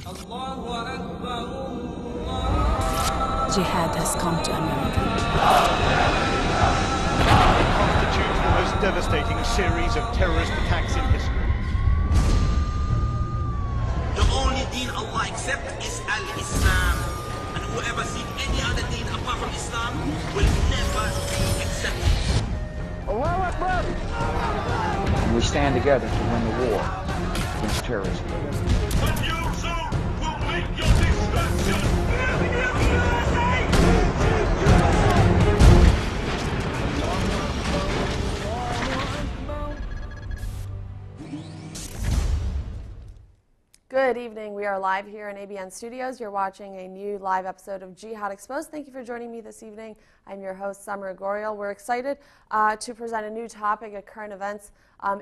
Jihad has come to America. Constitutes the most devastating series of terrorist attacks in history. The only deen Allah accepts is Al-Islam. And whoever seeks any other deen apart from Islam will never be accepted. Allahu Akbar! And we stand together to win the war against terrorism. But you too will make your destruction. Good evening. We are live here in ABN Studios. You're watching a new live episode of Jihad Exposed. Thank you for joining me this evening. I'm your host, Summer Goriel. We're excited to present a new topic, a current events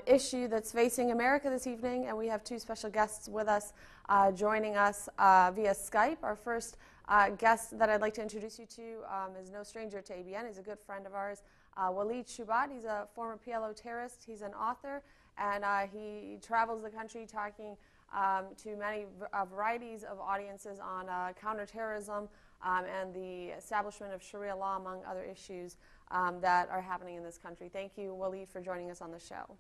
issue that's facing America this evening, and we have two special guests with us joining us via Skype. Our first guest that I'd like to introduce you to is no stranger to ABN. He's a good friend of ours, Walid Shoebat. He's a former PLO terrorist. He's an author, and he travels the country talking to many varieties of audiences on counterterrorism and the establishment of Sharia law, among other issues that are happening in this country. Thank you, Walid, for joining us on the show.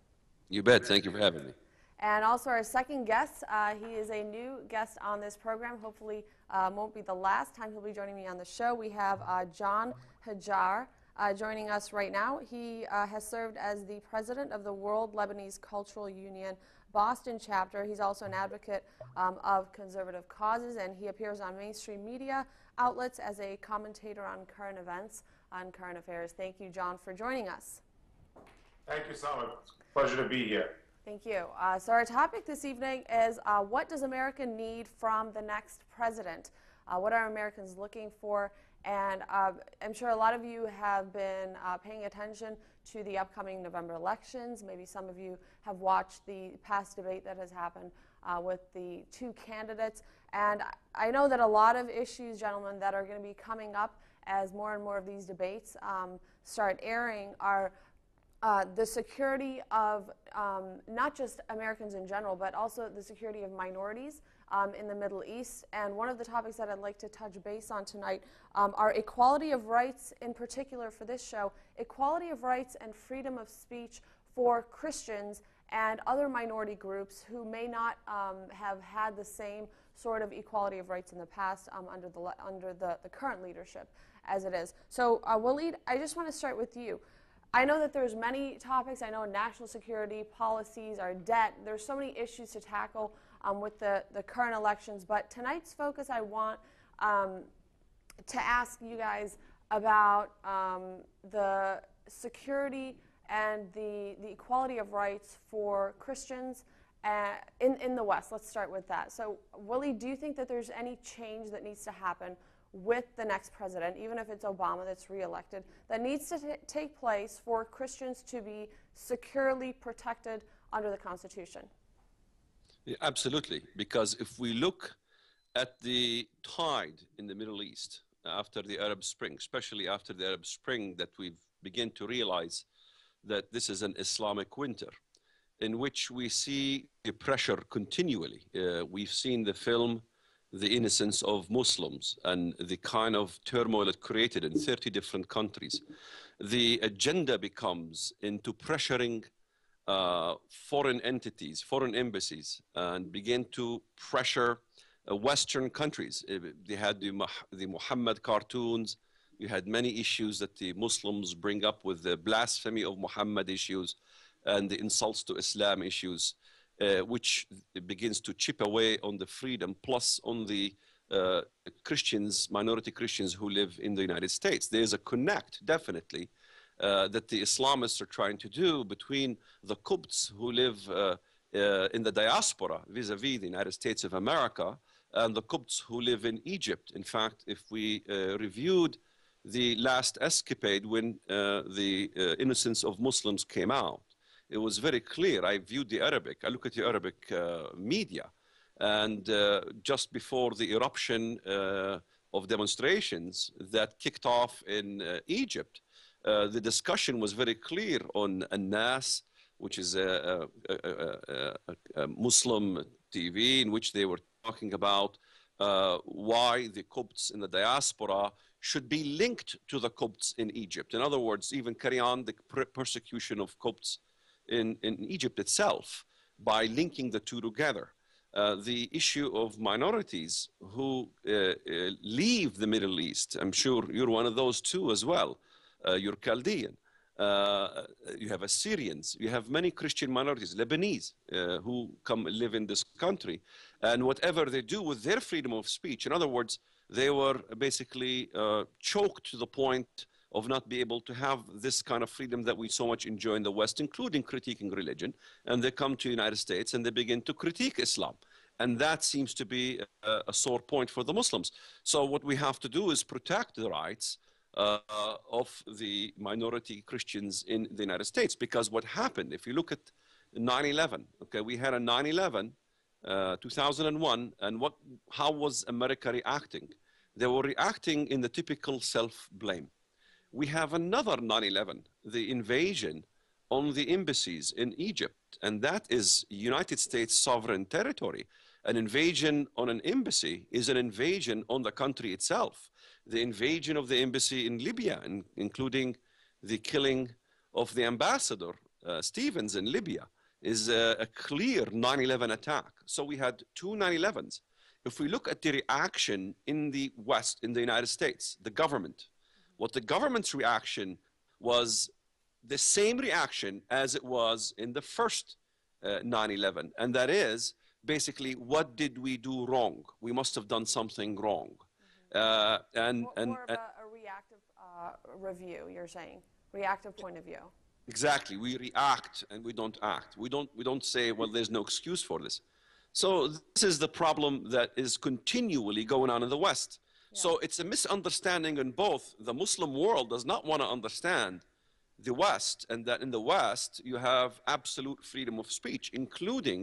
You bet. Thank you for having me. And also our second guest, he is a new guest on this program. Hopefully won't be the last time he'll be joining me on the show. We have John Hajar joining us right now. He has served as the president of the World Lebanese Cultural Union Boston chapter. He's also an advocate of conservative causes, and he appears on mainstream media outlets as a commentator on current events, on current affairs. Thank you, John, for joining us. Thank you, Summer. It's a pleasure to be here. Thank you. So our topic this evening is what does America need from the next president? What are Americans looking for? And I'm sure a lot of you have been paying attention to the upcoming November elections. Maybe some of you have watched the past debate that has happened with the two candidates. And I know that a lot of issues, gentlemen, that are going to be coming up as more and more of these debates start airing are the security of not just Americans in general, but also the security of minorities in the Middle East. And one of the topics that I'd like to touch base on tonight are equality of rights, in particular for this show, equality of rights and freedom of speech for Christians and other minority groups who may not have had the same sort of equality of rights in the past under the current leadership as it is. So Walid, I just want to start with you. I know that there's many topics. I know national security, policies, our debt. There's so many issues to tackle with the current elections. But tonight's focus, I want to ask you guys about the security and the equality of rights for Christians in the West. Let's start with that. So, Willie, do you think that there's any change that needs to happen with the next president, even if it's Obama that's reelected, that needs to take place for Christians to be securely protected under the Constitution? Yeah, absolutely, because if we look at the tide in the Middle East after the Arab Spring, especially after the Arab Spring, that we've begun to realize that this is an Islamic winter in which we see the pressure continually. We've seen the film The Innocence of Muslims and the kind of turmoil it created in 30 different countries. The agenda becomes into pressuring foreign entities, foreign embassies, and begin to pressure Western countries. They had the Muhammad cartoons. You had many issues that the Muslims bring up with the blasphemy of Muhammad issues and the insults to Islam issues, which begins to chip away on the freedom, plus on the Christians, minority Christians who live in the United States. There's a connect, definitely, that the Islamists are trying to do between the Copts who live in the diaspora vis-a-vis the United States of America and the Copts who live in Egypt. In fact, if we reviewed the last escapade when the Innocence of Muslims came out, it was very clear. I viewed the Arabic, I look at the Arabic media, and just before the eruption of demonstrations that kicked off in Egypt, the discussion was very clear on An-Nas, which is a Muslim TV in which they were talking about why the Copts in the diaspora should be linked to the Copts in Egypt. In other words, even carry on the persecution of Copts in Egypt itself by linking the two together. The issue of minorities who leave the Middle East, I'm sure you're one of those too as well. You're Chaldean. You have Assyrians, you have many Christian minorities, Lebanese, who come live in this country. And whatever they do with their freedom of speech, in other words, they were basically choked to the point of not being able to have this kind of freedom that we so much enjoy in the West, including critiquing religion. And they come to the United States and they begin to critique Islam. And that seems to be a sore point for the Muslims. So what we have to do is protect the rights of the minority Christians in the United States. Because what happened, if you look at 9/11, okay, we had a 9/11, 2001, and how was America reacting? They were reacting in the typical self-blame. We have another 9/11, the invasion on the embassies in Egypt, and that is United States sovereign territory. An invasion on an embassy is an invasion on the country itself. The invasion of the embassy in Libya, including the killing of the ambassador, Stevens, in Libya, is a clear 9/11 attack. So we had two 9/11s. If we look at the reaction in the West, in the United States, the government, what the government's reaction was the same reaction as it was in the first 9/11, and that is basically, what did we do wrong? We must have done something wrong. More of a reactive review, you're saying, reactive point of view. Exactly. We react and we don't act. We don't say, well, there's no excuse for this. So this is the problem that is continually going on in the West. Yeah. So it's a misunderstanding in both. The Muslim world does not want to understand the West, and that in the West you have absolute freedom of speech, including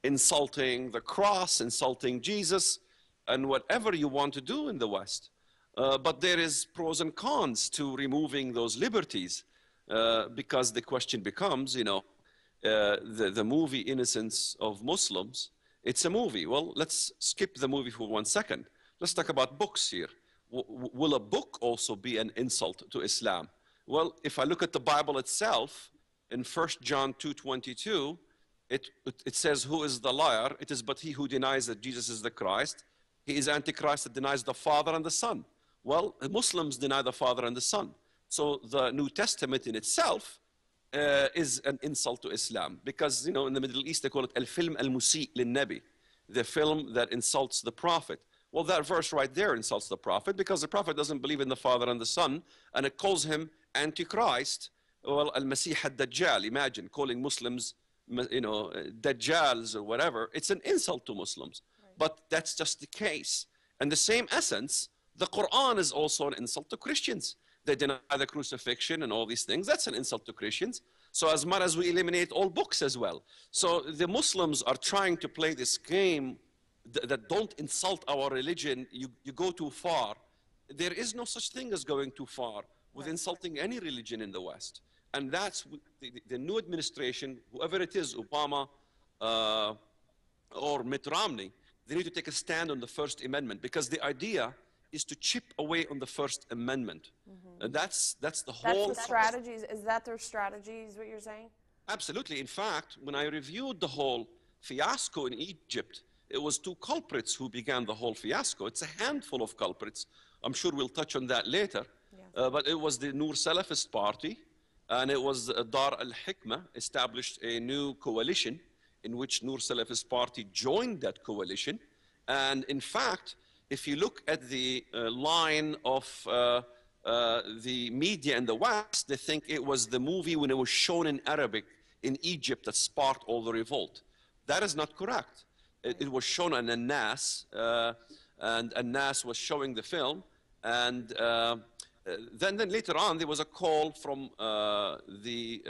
insulting the cross, insulting Jesus, and whatever you want to do in the West. But there is pros and cons to removing those liberties, because the question becomes, you know, the movie Innocence of Muslims, it's a movie. Well, let's skip the movie for 1 second. Let's talk about books here. Will a book also be an insult to Islam? Well, if I look at the Bible itself, in 1 John 2:22, it says, who is the liar? It is but he who denies that Jesus is the Christ. He is Antichrist that denies the Father and the Son. Well, Muslims deny the Father and the Son. So the New Testament in itself is an insult to Islam. Because, you know, in the Middle East, they call it al-film al-musi' lin-nabi, the film that insults the Prophet. Well, that verse right there insults the Prophet, because the Prophet doesn't believe in the Father and the Son, and it calls him Antichrist. Well, al-Masih ad-Dajjal. Imagine calling Muslims, you know, Dajjals or whatever. It's an insult to Muslims. Right. But that's just the case. And the same essence, the Quran is also an insult to Christians. They deny the crucifixion and all these things. That's an insult to Christians. So as much as we eliminate all books as well. So the Muslims are trying to play this game that don't insult our religion. You go too far. There is no such thing as going too far with insulting any religion in the West. And that's the new administration, whoever it is, Obama or Mitt Romney, they need to take a stand on the First Amendment, because the idea is to chip away on the First Amendment. And that's the whole... That's the strategies. Is that their strategies, what you're saying? Absolutely. In fact, when I reviewed the whole fiasco in Egypt, it was two culprits who began the whole fiasco. It's a handful of culprits. I'm sure we'll touch on that later. Yes. But it was the Noor Salafist Party, and it was Dar al-Hikmah established a new coalition in which Noor Salafist Party joined that coalition. And in fact, if you look at the line of the media in the West, they think it was the movie when it was shown in Arabic in Egypt that sparked all the revolt. That is not correct. It was shown on An-Nas, and An-Nas was showing the film. And then later on, there was a call from the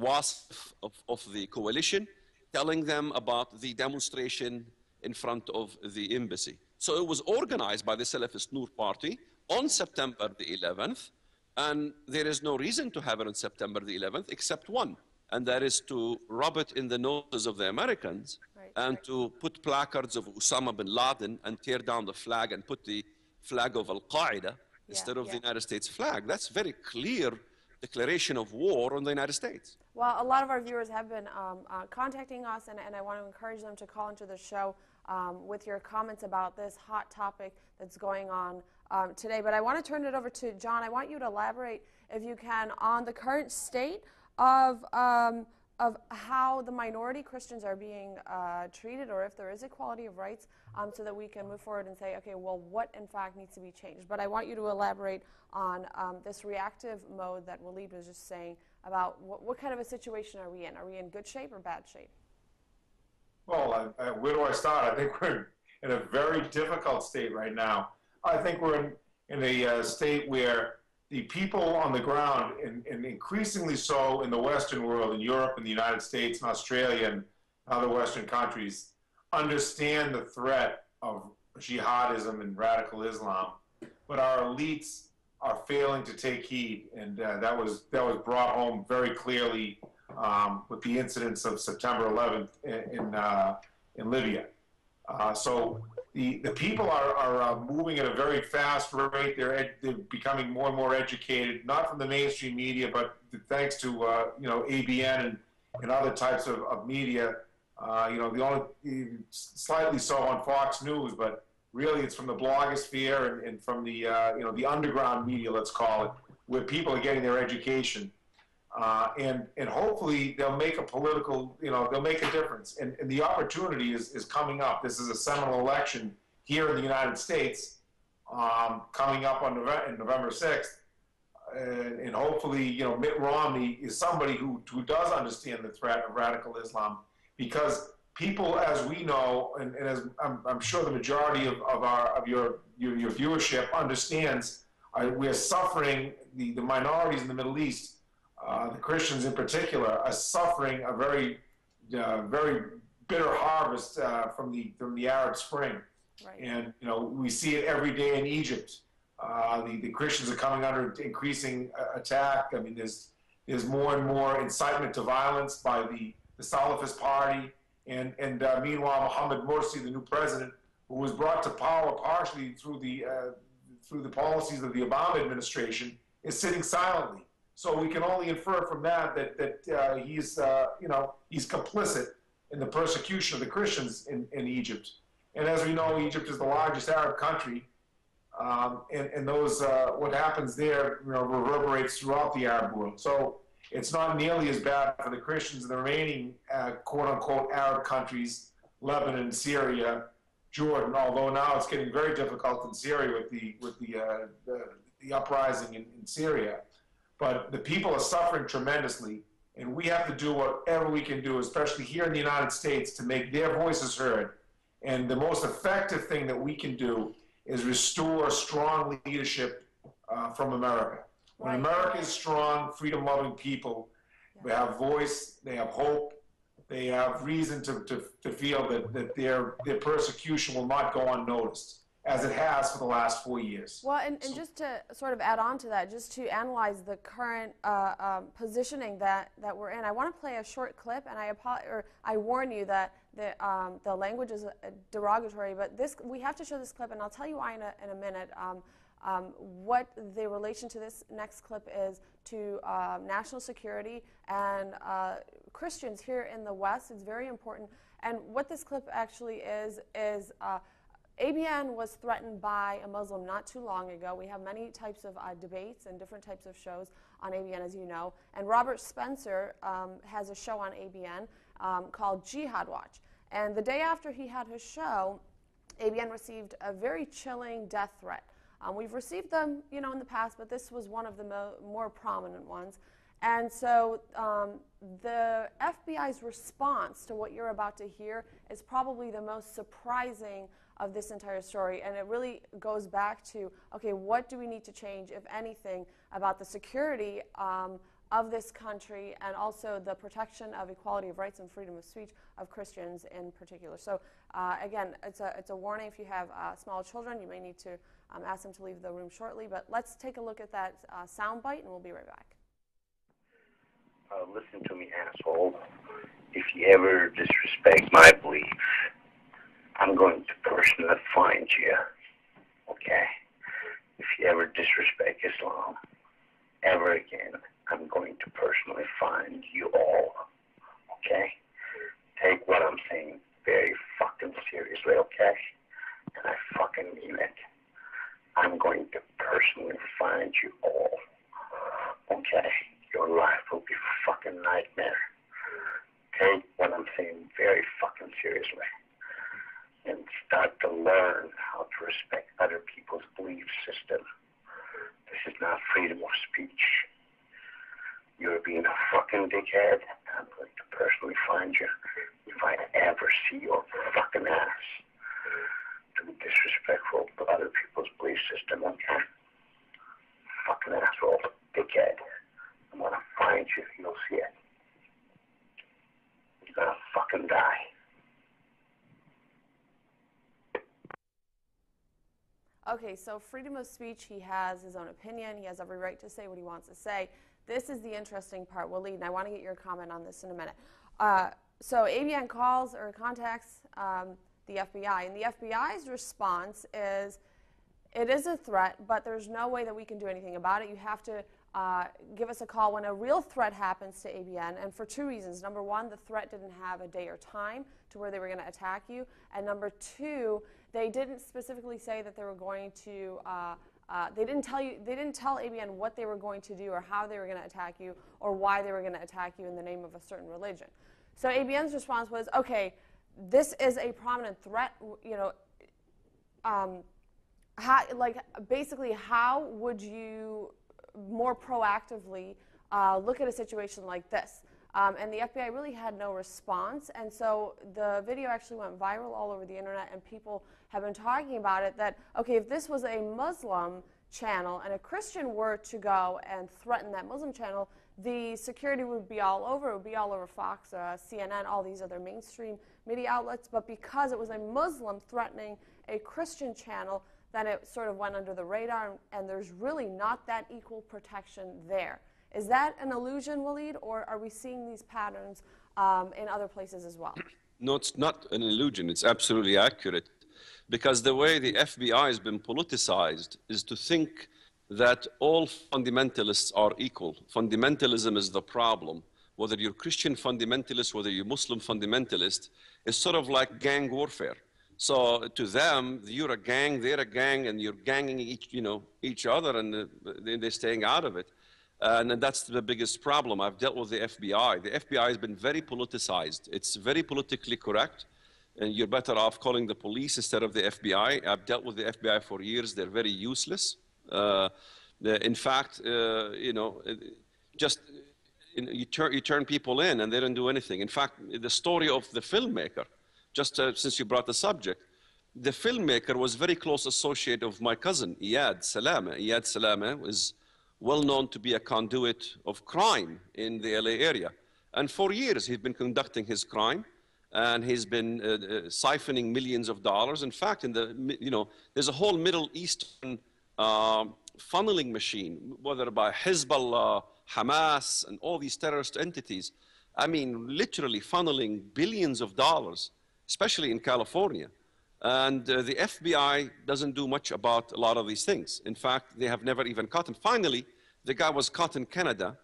WASF of the coalition, telling them about the demonstration in front of the embassy. So it was organized by the Salafist Noor Party on September the 11th, and there is no reason to have it on September the 11th except one, and that is to rub it in the noses of the Americans and to put placards of Osama bin Laden and tear down the flag and put the flag of Al-Qaeda instead of the United States flag. That's very clear declaration of war on the United States. Well, a lot of our viewers have been contacting us, and I want to encourage them to call into the show with your comments about this hot topic that's going on today. But I want to turn it over to John. I want you to elaborate, if you can, on the current state of how the minority Christians are being treated, or if there is equality of rights, so that we can move forward and say, okay, well, what in fact needs to be changed? But I want you to elaborate on this reactive mode that Walid was just saying about what kind of a situation are we in? Are we in good shape or bad shape? Well, where do I start? I think we're in a very difficult state right now. I think we're in a state where the people on the ground, and increasingly so in the Western world, in Europe and the United States and Australia and other Western countries, understand the threat of jihadism and radical Islam, but our elites are failing to take heed, and that was brought home very clearly with the incidents of September 11th in Libya. So the people are moving at a very fast rate. They're becoming more and more educated, not from the mainstream media, but thanks to ABN and other types of media. The only slightly so on Fox News, but really it's from the blogosphere and from the the underground media, let's call it, where people are getting their education. And hopefully they'll make a political, they'll make a difference. And the opportunity is coming up. This is a seminal election here in the United States, coming up on November 6th. And hopefully, Mitt Romney is somebody who does understand the threat of radical Islam, because people, as we know, and as I'm sure the majority of your viewership understands, we're suffering, the minorities in the Middle East, the Christians in particular, are suffering a very bitter harvest from the Arab Spring. Right. And we see it every day in Egypt. The Christians are coming under increasing attack. I mean, there's more and more incitement to violence by the Salafist party, and meanwhile Mohammed Morsi, the new president, who was brought to power partially through the policies of the Obama administration, is sitting silently. So we can only infer from that he's complicit in the persecution of the Christians in Egypt. And as we know, Egypt is the largest Arab country, and those what happens there reverberates throughout the Arab world. So it's not nearly as bad for the Christians in the remaining quote-unquote Arab countries, Lebanon, Syria, Jordan. Although now it's getting very difficult in Syria with the uprising in Syria. But the people are suffering tremendously, and we have to do whatever we can do, especially here in the United States, to make their voices heard. And the most effective thing that we can do is restore strong leadership from America. When America is strong, freedom-loving people, they have voice, they have hope, they have reason to feel that their persecution will not go unnoticed, as it has for the last 4 years. Well, and just to sort of add on to that, just to analyze the current positioning that we're in, I want to play a short clip, and I warn you that the language is derogatory, but we have to show this clip, and I'll tell you why in a minute. What the relation to this next clip is to national security and Christians here in the West. It's very important. And what this clip actually is ABN was threatened by a Muslim not too long ago. We have many types of debates and different types of shows on ABN, as you know. And Robert Spencer has a show on ABN called Jihad Watch. And the day after he had his show, ABN received a very chilling death threat. We've received them, in the past, but this was one of the more prominent ones. And so the FBI's response to what you're about to hear is probably the most surprising of this entire story. And it really goes back to, okay, what do we need to change, if anything, about the security of this country, and also the protection of equality of rights and freedom of speech of Christians in particular. So again, it's a warning. If you have small children, you may need to ask them to leave the room shortly. But let's take a look at that sound bite, and we'll be right back. Listen to me, asshole. If you ever disrespect my belief, I'm going to personally find you. Okay? If you ever disrespect Islam ever again, I'm going to personally find you all. Okay? Take what I'm saying very fucking seriously, okay? And I fucking mean it. I'm going to personally find you all. Okay? Your life will be a fucking nightmare. Take what I'm saying very fucking seriously. And start to learn how to respect other people's belief system. This is not freedom of speech. You're being a fucking dickhead. I'm going to personally find you if I ever see your fucking ass to be disrespectful to other people's belief system, okay? Fucking asshole, dickhead. I'm gonna find you, you'll see it. You're gonna fucking die. Okay, so freedom of speech, he has his own opinion. He has every right to say what he wants to say. This is the interesting part, Walid, and I want to get your comment on this in a minute. So ABN calls or contacts the FBI, and the FBI's response is, it is a threat, but there's no way that we can do anything about it. You have to give us a call when a real threat happens to ABN, and for two reasons. Number one, the threat didn't have a day or time to where they were going to attack you, and number two, they didn't specifically say that they were going to. They didn't tell ABN what they were going to do or how they were going to attack you or why they were going to attack you in the name of a certain religion. So ABN's response was, okay, this is a prominent threat. You know, basically, how would you more proactively look at a situation like this? And the FBI really had no response, and so the video actually went viral all over the internet, and people have been talking about it, that, okay, if this was a Muslim channel and a Christian were to go and threaten that Muslim channel, the security would be all over. It would be all over Fox, CNN, all these other mainstream media outlets, but because it was a Muslim threatening a Christian channel, then it sort of went under the radar, and there's really not that equal protection there. Is that an illusion, Walid, or are we seeing these patterns in other places as well? No, it's not an illusion. It's absolutely accurate. Because the way the FBI has been politicized is to think that all fundamentalists are equal. Fundamentalism is the problem. Whether you're Christian fundamentalist, whether you're Muslim fundamentalist, it's sort of like gang warfare. So to them, you're a gang, they're a gang, and you're ganging each other, and they're staying out of it. And that's the biggest problem. I've dealt with the FBI. The FBI has been very politicized. It's very politically correct, and you're better off calling the police instead of the FBI. I've dealt with the FBI for years. They're very useless. In fact, you turn people in, and they don't do anything. In fact, the story of the filmmaker, just since you brought the subject, the filmmaker was very close associate of my cousin, Iyad Salama. Iyad Salama was well known to be a conduit of crime in the LA area. And for years, he's been conducting his crime, and he's been siphoning millions of dollars. In fact, there's a whole Middle Eastern funneling machine, whether by Hezbollah, Hamas, and all these terrorist entities. I mean, literally funneling billions of dollars, especially in California. And the FBI doesn't do much about a lot of these things. In fact, they have never even caught him. Finally, the guy was caught in Canada,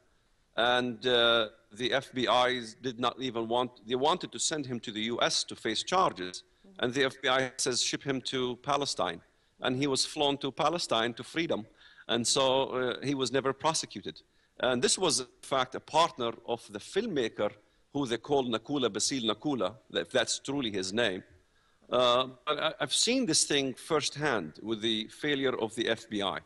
and the FBI did not even they wanted to send him to the US to face charges. And the FBI says, ship him to Palestine. And he was flown to Palestine to freedom. And so he was never prosecuted. And this was, in fact, a partner of the filmmaker who they call Nakula Basil Nakula, if that's truly his name. I've seen this thing firsthand with the failure of the FBI.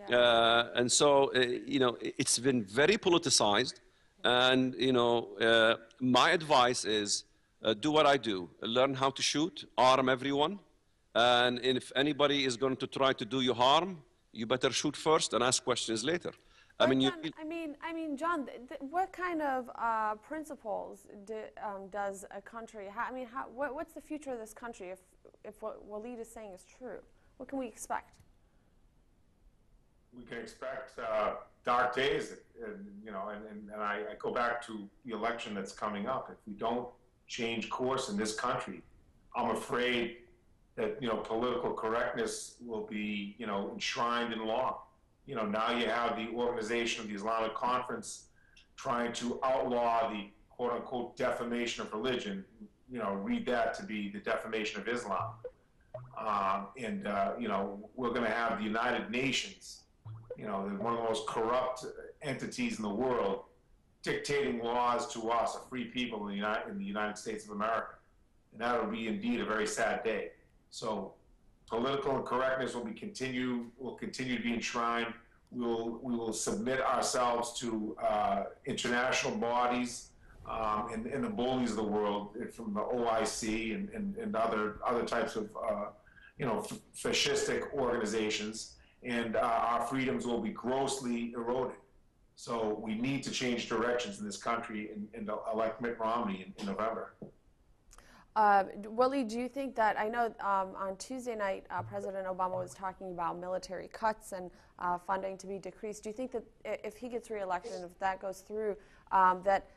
Yeah. And so, it's been very politicized. And, my advice is do what I do. Learn how to shoot, arm everyone. And if anybody is going to try to do you harm, you better shoot first and ask questions later. John, what kind of principles does a country have? What's the future of this country if what Walid is saying is true? What can we expect? We can expect dark days, and I go back to the election that's coming up. If we don't change course in this country, I'm afraid that political correctness will be enshrined in law. Now you have the Organization of the Islamic Conference trying to outlaw the quote-unquote defamation of religion. Read that to be the defamation of Islam. We're going to have the United Nations, one of the most corrupt entities in the world, dictating laws to us, a free people in the United States of America. And that will be indeed a very sad day. So political incorrectness will continue to be enshrined. We will submit ourselves to international bodies and the bullies of the world, from the OIC and other types of fascistic organizations, and our freedoms will be grossly eroded. So we need to change directions in this country and elect Mitt Romney in November. Willie, do you think that, I know on Tuesday night, President Obama was talking about military cuts and funding to be decreased. Do you think that if he gets reelected, if that goes through, that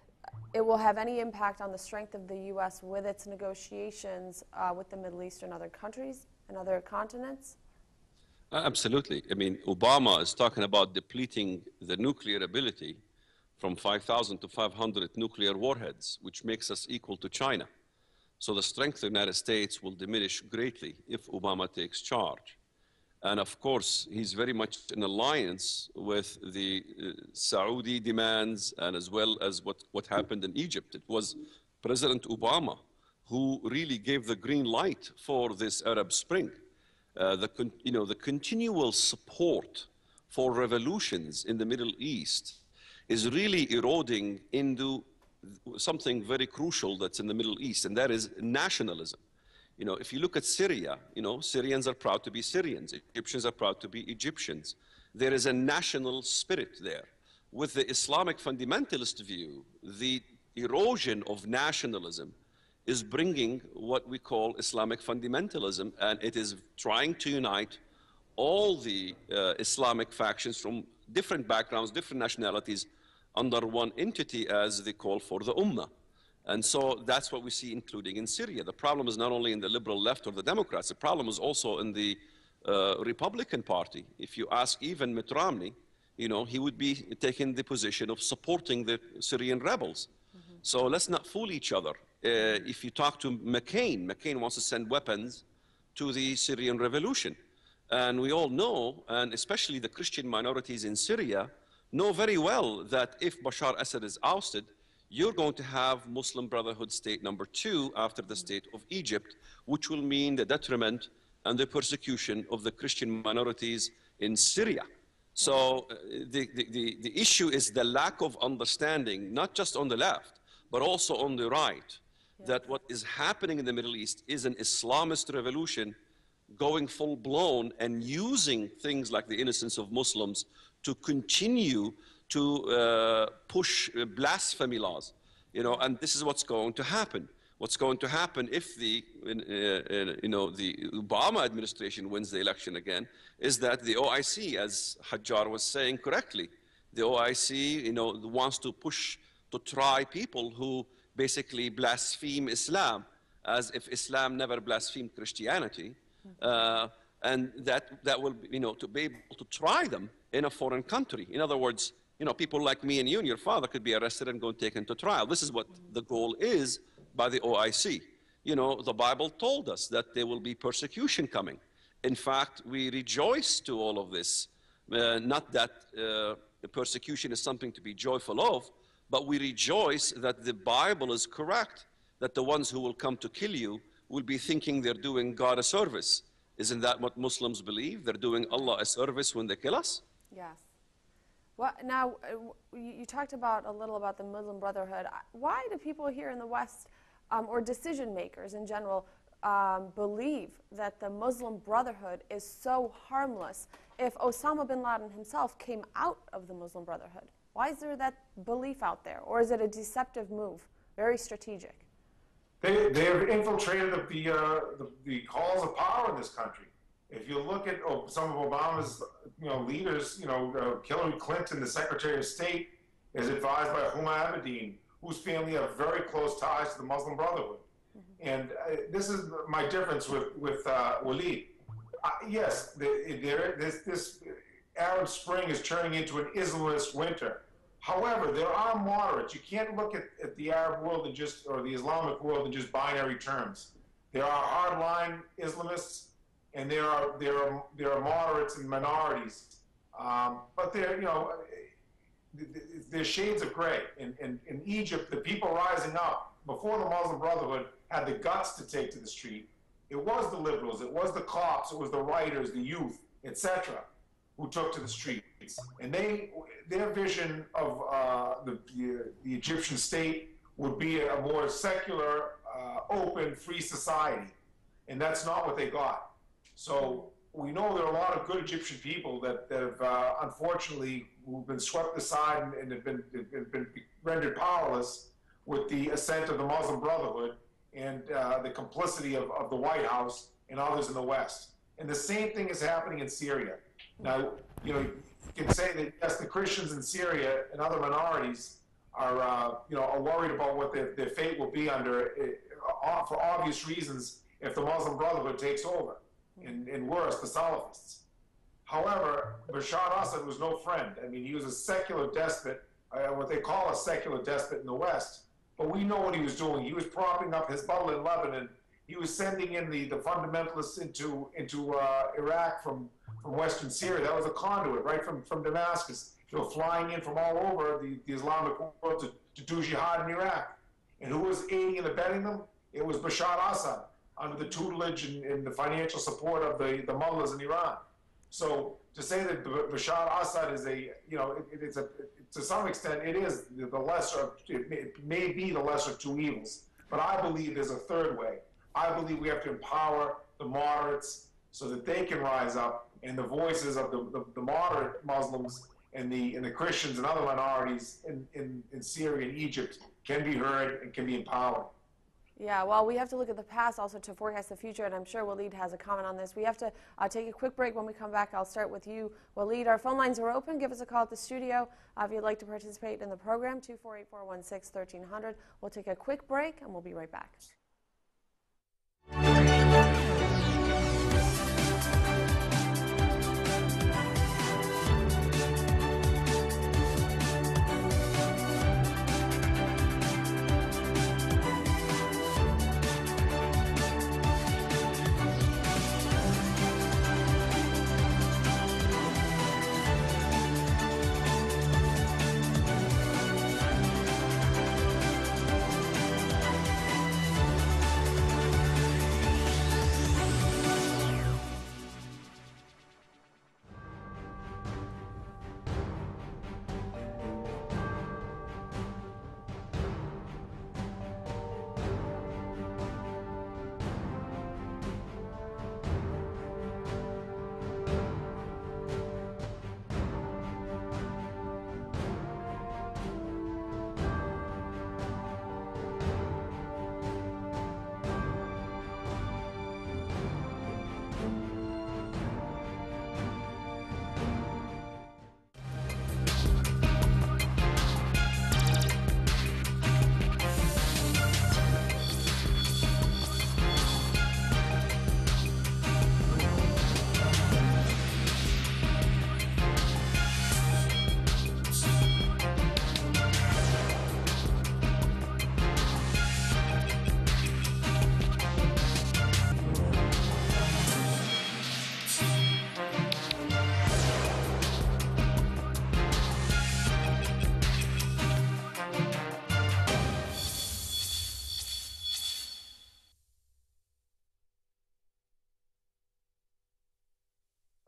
it will have any impact on the strength of the U.S. with its negotiations with the Middle East and other countries and other continents? Absolutely. I mean, Obama is talking about depleting the nuclear ability from 5,000 to 500 nuclear warheads, which makes us equal to China. So the strength of the United States will diminish greatly if Obama takes charge. And of course, he's very much in alliance with the Saudi demands, and as well as what happened in Egypt. It was President Obama who really gave the green light for this Arab Spring. The continual support for revolutions in the Middle East is really eroding into something very crucial that's in the Middle East, and that is nationalism. If you look at Syria, Syrians are proud to be Syrians. Egyptians are proud to be Egyptians. There is a national spirit there. With the Islamic fundamentalist view, the erosion of nationalism is bringing what we call Islamic fundamentalism, and it is trying to unite all the Islamic factions from different backgrounds, different nationalities, under one entity as they call for the Ummah. And so that's what we see, including in Syria. The problem is not only in the liberal left or the Democrats, the problem is also in the Republican Party. If you ask even Mitt Romney, he would be taking the position of supporting the Syrian rebels. Mm-hmm. So let's not fool each other. If you talk to McCain wants to send weapons to the Syrian revolution. And we all know, and especially the Christian minorities in Syria, know very well that if Bashar Assad is ousted, you're going to have Muslim Brotherhood state number 2 after the state of Egypt, which will mean the detriment and the persecution of the Christian minorities in Syria. So the issue is the lack of understanding, not just on the left, but also on the right, that what is happening in the Middle East is an Islamist revolution going full-blown and using things like the innocence of Muslims to continue to push blasphemy laws, and this is what's going to happen. What's going to happen if the Obama administration wins the election again is that the OIC, as Hajjar was saying correctly, the OIC, wants to push to try people who basically blaspheme Islam, as if Islam never blasphemed Christianity, and that will, to be able to try them in a foreign country. In other words, people like me and you and your father could be arrested and go and taken to trial. This is what the goal is by the OIC. The Bible told us that there will be persecution coming. In fact, we rejoice to all of this. Not that the persecution is something to be joyful of, but we rejoice that the Bible is correct, that the ones who will come to kill you will be thinking they're doing God a service. Isn't that what Muslims believe? They're doing Allah a service when they kill us? Yes. Well, now, you talked a little about the Muslim Brotherhood. Why do people here in the West, or decision makers in general, believe that the Muslim Brotherhood is so harmless if Osama bin Laden himself came out of the Muslim Brotherhood? Why is there that belief out there? Or is it a deceptive move, very strategic? They have infiltrated the halls of power in this country. If you look at some of Obama's, leaders, Hillary Clinton, the Secretary of State, is advised by Huma Abedin, whose family have very close ties to the Muslim Brotherhood. And this is my difference with Walid. Yes, this Arab Spring is turning into an Islamist winter. However, there are moderates. You can't look at the Arab world or the Islamic world in just binary terms. There are hardline Islamists, and there are moderates and minorities. But there's shades of gray. In Egypt, the people rising up before the Muslim Brotherhood had the guts to take to the street. It was the liberals, it was the Copts, it was the writers, the youth, etc., who took to the streets. And their vision of the Egyptian state would be a more secular, open, free society. And that's not what they got. So we know there are a lot of good Egyptian people that have, unfortunately, who've been swept aside and have been rendered powerless with the ascent of the Muslim Brotherhood and the complicity of the White House and others in the West. And the same thing is happening in Syria. Now, you can say that, yes, the Christians in Syria and other minorities are worried about what their fate will be under, for obvious reasons, if the Muslim Brotherhood takes over, and worse, the Salafists. However, Bashar al-Assad was no friend. I mean, he was a secular despot, what they call a secular despot in the West. But we know what he was doing. He was propping up Hezbollah in Lebanon. He was sending in the fundamentalists into Iraq from Western Syria. That was a conduit, right, from Damascus. They were flying in from all over the Islamic world to do jihad in Iraq. And who was aiding and abetting them? It was Bashar al-Assad, under the tutelage and the financial support of the mullahs in Iran. So to say that Bashar al-Assad is to some extent, it is the lesser, it may be the lesser of two evils. But I believe there's a third way. I believe we have to empower the moderates so that they can rise up, and the voices of the moderate Muslims and the Christians and other minorities in Syria and Egypt can be heard and can be empowered. Yeah, well, we have to look at the past also to forecast the future, and I'm sure Walid has a comment on this. We have to take a quick break. When we come back, I'll start with you, Walid. Our phone lines are open. Give us a call at the studio if you'd like to participate in the program, 248-416-1300. We'll take a quick break, and we'll be right back.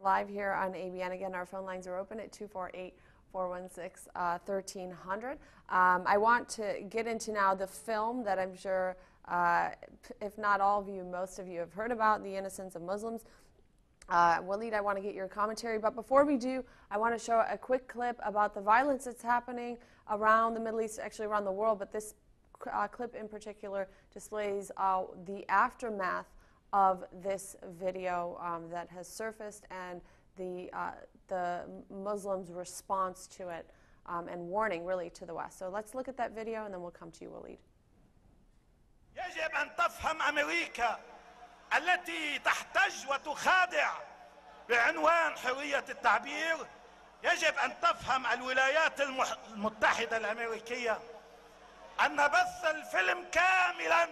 Live here on ABN. Again, our phone lines are open at 248-416-1300. I want to get into now the film that I'm sure, if not all of you, most of you have heard about, The Innocence of Muslims. Walid, I want to get your commentary, but before we do, I want to show a quick clip about the violence that's happening around the Middle East, actually around the world, but this clip in particular displays the aftermath of this video that has surfaced and the Muslims' response to it and warning really to the West. So let's look at that video and then we'll come to you, Walid. يجب أن تفهم أمريكا التي تحتج وتخادع بعنوان حرية التعبير، يجب أن تفهم الولايات المتحدة الأمريكية أن بث الفيلم كاملا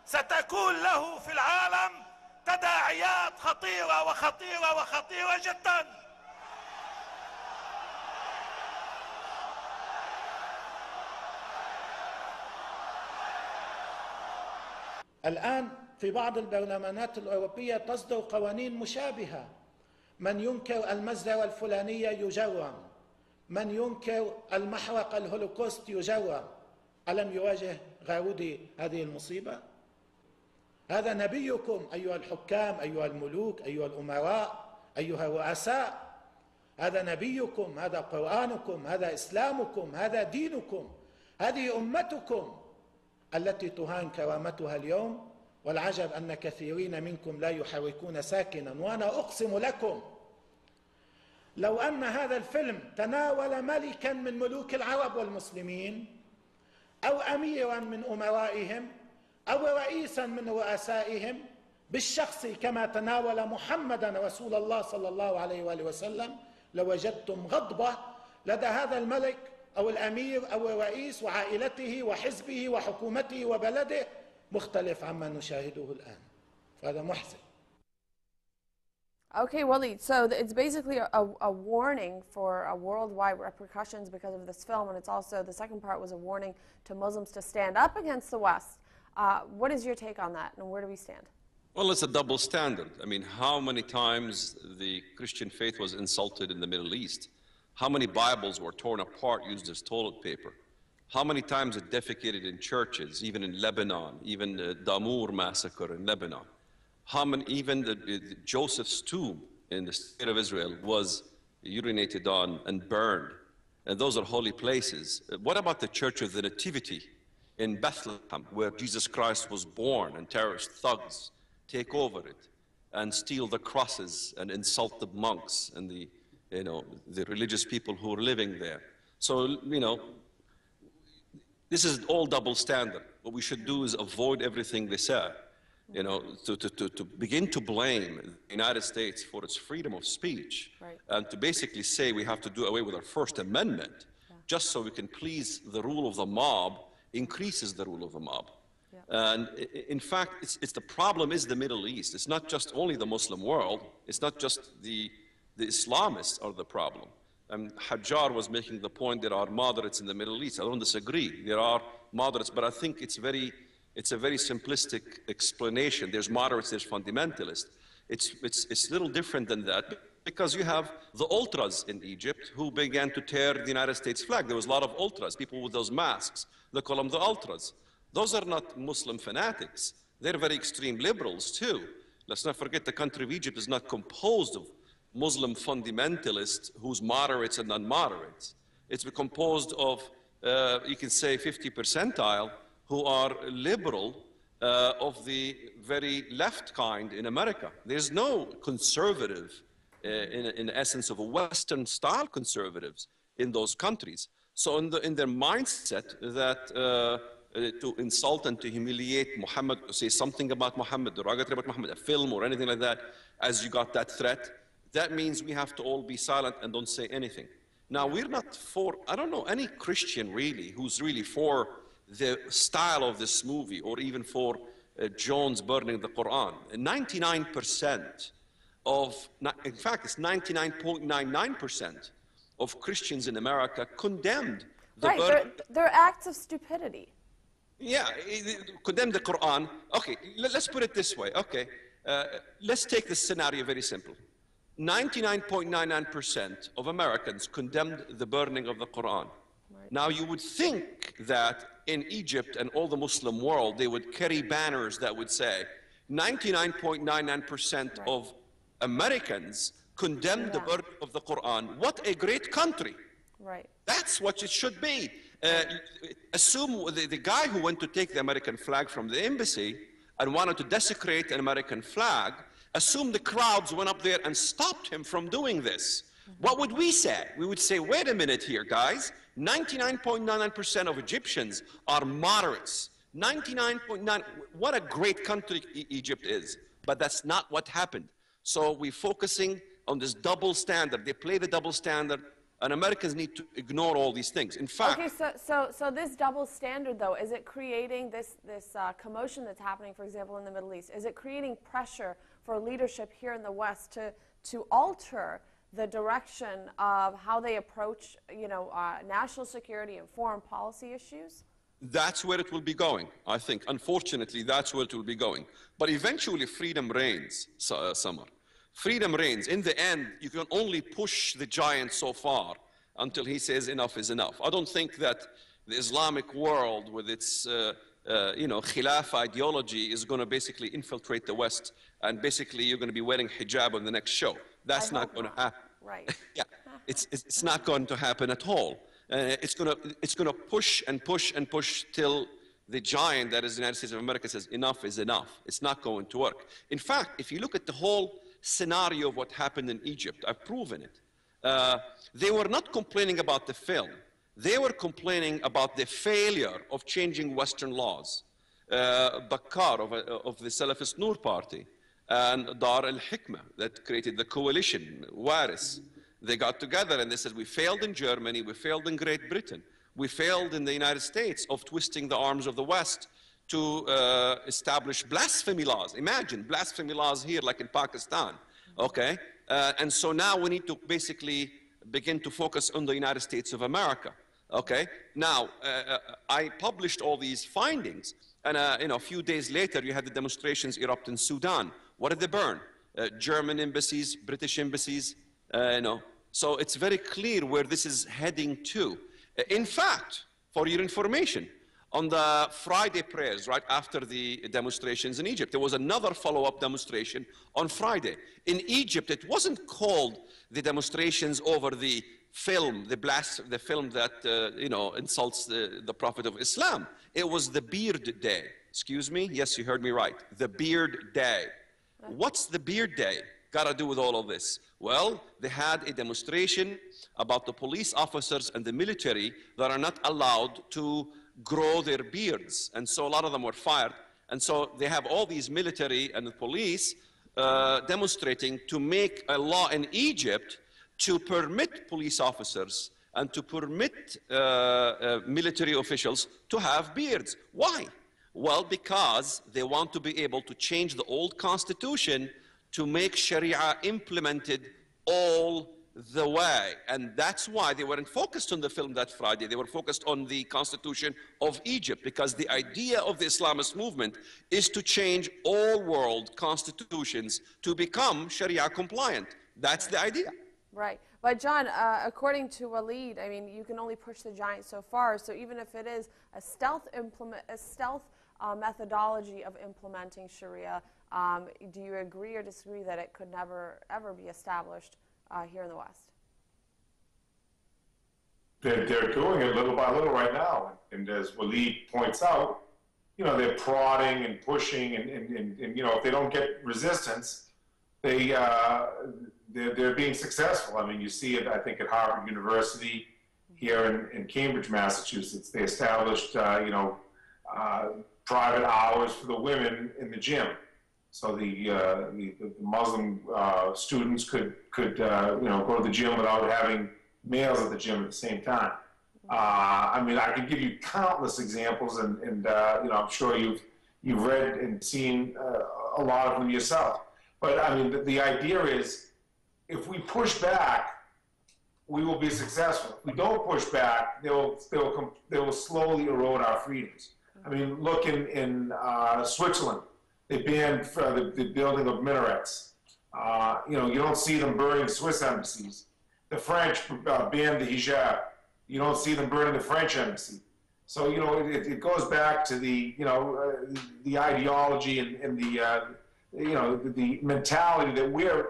ستكون له في العالم تداعيات خطيرة وخطيرة وخطيرة جدا. الآن في بعض البرلمانات الأوروبية تصدر قوانين مشابهة. من ينكر المجزرة الفلانية يجرم، من ينكر المحرق الهولوكوست يجرم. ألم يواجه غارودي هذه المصيبة؟ هذا نبيكم أيها الحكام، أيها الملوك، أيها الأمراء، أيها الرؤساء. هذا نبيكم، هذا قرآنكم، هذا إسلامكم، هذا دينكم، هذه أمتكم التي تهان كرامتها اليوم. والعجب أن كثيرين منكم لا يحركون ساكنا. وأنا أقسم لكم لو أن هذا الفيلم تناول ملكا من ملوك العرب والمسلمين أو أميرا من أمرائهم أو رئيسا من رؤسائهم بالشخص كما تناول محمدا رسول الله صلى الله عليه وآله وسلم لوجدتم غضبة لدى هذا الملك أو الأمير أو الرئيس وعائلته وحزبه وحكومته وبلده مختلف عما نشاهده الآن. فهذا محزن. Okay, Walid, so it's basically a warning for worldwide repercussions because of this film, and it's also, the second part was a warning to Muslims to stand up against the West. What is your take on that, and where do we stand? Well, it's a double standard. I mean, how many times the Christian faith was insulted in the Middle East? How many Bibles were torn apart, used as toilet paper? How many times it defecated in churches, even in Lebanon, even the Damour massacre in Lebanon? How many, even Joseph's tomb in the state of Israel was urinated on and burned. And those are holy places. What about the Church of the Nativity in Bethlehem, where Jesus Christ was born, and terrorist thugs take over it and steal the crosses and insult the monks and the religious people who are living there? So, this is all double standard. What we should do is avoid everything they say. To begin to blame the United States for its freedom of speech, right, and to basically say we have to do away with our First Amendment, just so we can please the rule of the mob, increases the rule of the mob. Yeah. And in fact, it's the problem is the Middle East. It's not just only the Muslim world. It's not just the Islamists are the problem. Hajjar was making the point there are moderates in the Middle East. I don't disagree. There are moderates, but I think it's a very simplistic explanation. There's moderates, there's fundamentalists. It's a little different than that, because you have the ultras in Egypt who began to tear the United States flag. There was a lot of ultras, people with those masks. They call them the ultras. Those are not Muslim fanatics. They're very extreme liberals too. Let's not forget the country of Egypt is not composed of Muslim fundamentalists who's moderates and non-moderates. It's composed of, you can say, 50 percentile who are liberal of the very left kind in America. There's no conservative, in the essence of a Western-style conservatives in those countries. So in their mindset that to insult and to humiliate Muhammad, say something about Muhammad, derogatory about Muhammad, a film or anything like that, as you got that threat, that means we have to all be silent and don't say anything. Now, we're not for, I don't know any Christian really who's really for the style of this movie or even for Jones burning the Quran. 99% of, in fact, it's 99.99% of Christians in America condemned the burning. They're acts of stupidity. Yeah, condemn the Quran. Okay, let's put it this way. Okay, let's take this scenario very simple. 99.99% of Americans condemned the burning of the Quran. Right. Now, you would think that in Egypt and all the Muslim world, they would carry banners that would say 99.99% of Americans condemned the burning of the Quran. What a great country. Right. That's what it should be. Assume the guy who went to take the American flag from the embassy, and wanted to desecrate an American flag, assume the crowds went up there and stopped him from doing this. What would we say? We would say, wait a minute here, guys. 99.99% of Egyptians are moderates. 99.9, what a great country Egypt is. But that's not what happened. So we're focusing on this double standard. They play the double standard, and Americans need to ignore all these things. In fact, okay, so this double standard, though, is it creating this commotion that's happening, for example, in the Middle East? Is it creating pressure for leadership here in the West to alter the direction of how they approach, national security and foreign policy issues? That's where it will be going, I think. Unfortunately, that's where it will be going. But eventually, freedom reigns, Summer. Freedom reigns. In the end, you can only push the giant so far until he says enough is enough. I don't think that the Islamic world with its khilaf ideology is going to basically infiltrate the West, and basically you're going to be wearing hijab on the next show. That's not going to happen. Right. Yeah, it's not going to happen at all. It's going to push and push and push till the giant that is the United States of America says enough is enough. It's not going to work. In fact, if you look at the whole scenario of what happened in Egypt, I've proven it. They were not complaining about the film. They were complaining about the failure of changing Western laws. Bakar of the Salafist Noor Party and Dar al-Hikmah that created the coalition, Waris. They got together and they said, we failed in Germany, we failed in Great Britain, we failed in the United States of twisting the arms of the West to establish blasphemy laws. Imagine blasphemy laws here like in Pakistan, okay? And so now we need to basically begin to focus on the United States of America, okay? Now, I published all these findings, and a few days later you had the demonstrations erupt in Sudan. What did they burn? German embassies, British embassies, So it's very clear where this is heading to. In fact, for your information, on the Friday prayers, right after the demonstrations in Egypt, there was another follow-up demonstration on Friday. In Egypt, it wasn't called the demonstrations over the film, the film that insults the Prophet of Islam. It was the Beard Day. Excuse me? Yes, you heard me right. The Beard Day. What's the Beard Day got to do with all of this? Well, they had a demonstration about the police officers and the military that are not allowed to grow their beards. And so a lot of them were fired. And so they have all these military and the police demonstrating to make a law in Egypt to permit police officers and to permit military officials to have beards. Why? Well, because they want to be able to change the old constitution to make Sharia implemented all the way. And that's why they weren't focused on the film that Friday. They were focused on the constitution of Egypt, because the idea of the Islamist movement is to change all world constitutions to become Sharia compliant. That's the idea. Right. But John, according to Walid, I mean, you can only push the giant so far. So even if it is a stealth methodology of implementing Sharia, do you agree or disagree that it could never, ever be established here in the West? They're doing it little by little right now. And as Walid points out, they're prodding and pushing, and if they don't get resistance, they're being successful. I mean, you see it, I think, at Harvard University here in Cambridge, Massachusetts. They established, private hours for the women in the gym. So the Muslim students could go to the gym without having males at the gym at the same time. I mean, I could give you countless examples, and I'm sure you've read and seen a lot of them yourself. But I mean, the idea is, if we push back, we will be successful. If we don't push back, they will slowly erode our freedoms. I mean, look in Switzerland. They banned the building of minarets. You don't see them burning Swiss embassies. The French banned the hijab. You don't see them burning the French embassy. So, it goes back to the ideology and the mentality that we're,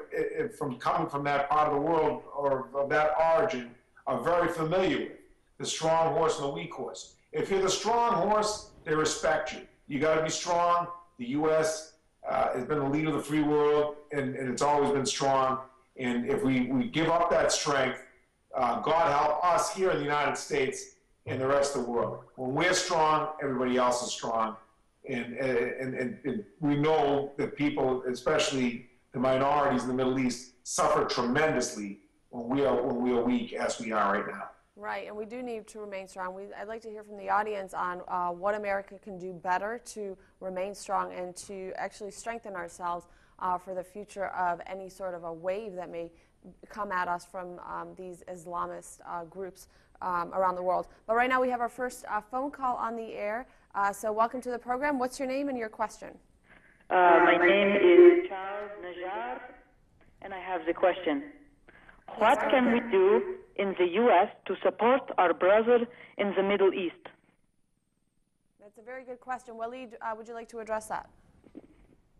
coming from that part of the world or of that origin, are very familiar with. The strong horse and the weak horse. If you're the strong horse, they respect you. You got to be strong. The U.S. Has been the leader of the free world, and it's always been strong. And if we give up that strength, God help us here in the United States and the rest of the world. When we're strong, everybody else is strong. And we know that people, especially the minorities in the Middle East, suffer tremendously when we are weak, as we are right now. Right, and we do need to remain strong. I'd like to hear from the audience on what America can do better to remain strong and to actually strengthen ourselves for the future of any sort of a wave that may come at us from these Islamist groups around the world. But right now we have our first phone call on the air. So welcome to the program. What's your name and your question? My name is Charles Najar, and I have the question. What can we do in the U.S. to support our brother in the Middle East? That's a very good question. Walid, would you like to address that?